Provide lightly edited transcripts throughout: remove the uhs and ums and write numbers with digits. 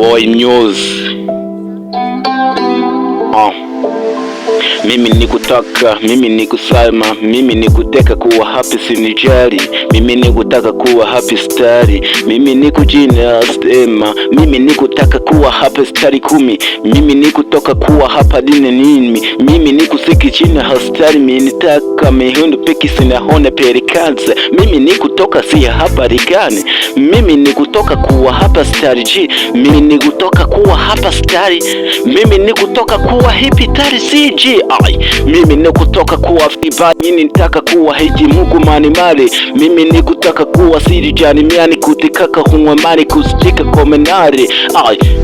boy news. Mimi nikutaka, mimi nikusema, mimi nikuteka kuwa happy sinijali, mimi nikutaka kuwa happy stari, mimi nikujina stema, mimi nikutaka kuwa happy stari 10, mimi nikutoka kuwa hapa dine nini, mimi nikusiki china hastari, mimi nitaka mihundu peki sinahone perikaze, mimi nikutoka siya hapa rigane, mimi nikutoka kuwa hapa stari G, mimi nikutoka kuwa hapa stari, mimi nikutoka kuwa hippie tari CG. Mimi nikutoka kuwa fiba, mimi nitaka kuwa hiji mugu mani mali, mimi nikutaka kuwa siri jani miani kutikaka huwa mani kustika komenari.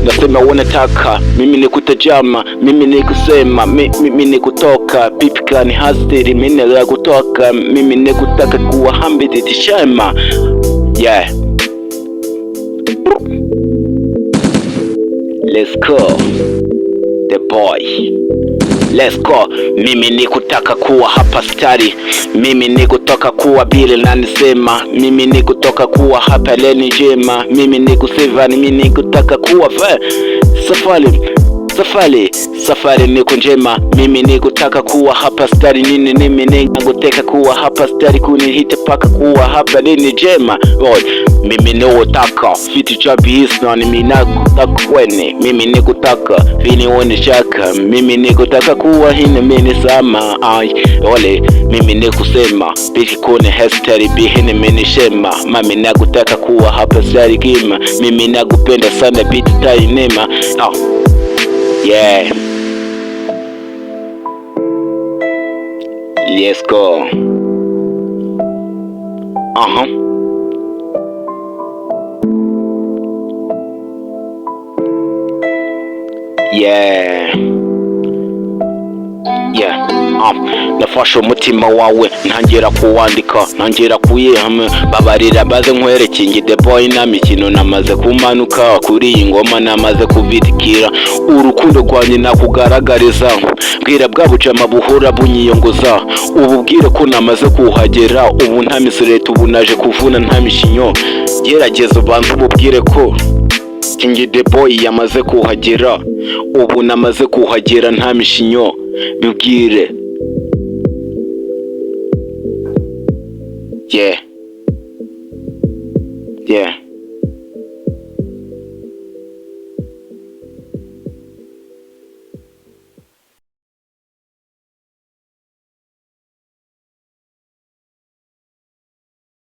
Nasema wanataka, mimi nikutajama, mimi nikusema, mimi nikutoka pipi kani hastiri, mimi nikutoka, mimi nikutaka kuwa hambiti tishema. Yeah, let's go the boy, let's go. Mimi nikutaka kuwa hapa stari, mimi nikutoka kuwa bile na nisema, mimi nikutoka kuwa hapa leni jema, mimi nikuseva, mimi nikutaka kuwa safari niko njema, mimi nikutaka kuwa hapa stari nini, mimi nikutaka kuwa hapa stari kunihita paka kuwa hapa leni jema. Mimi nikutaka fiti chabi hisna, mimi nakutaka kwene, mimi nikutaka vini one shaka, mimi nikutaka kuwa hina mini sama. Mimi nikusema biki kone hestari bihine mini shema, mami nakutaka kuwa hapa stari kima, mimi nakupenda sana biti tainema. Yeah, let's go. Yeah. Nafashe umutima wawe ntangira kuwandika, ntangira kuyihame, babarira baze nkwereke ngi the boy na mikino namaze kumanuka, kuri iyi ngoma namaze kubitikira, urukundo rwanjye nakugaragariza, bwira bwa bujama buhora bunyiyongoza, ububwire ko namaze kuhagera, ubu nta misurete, ubu naje kuvuna nta mishinyo, gerageza ubanze ububwire ko ngi the boy yamaze kuhagera, ubu namaze kuhagera nta mishinyo, bibwire. Yeah.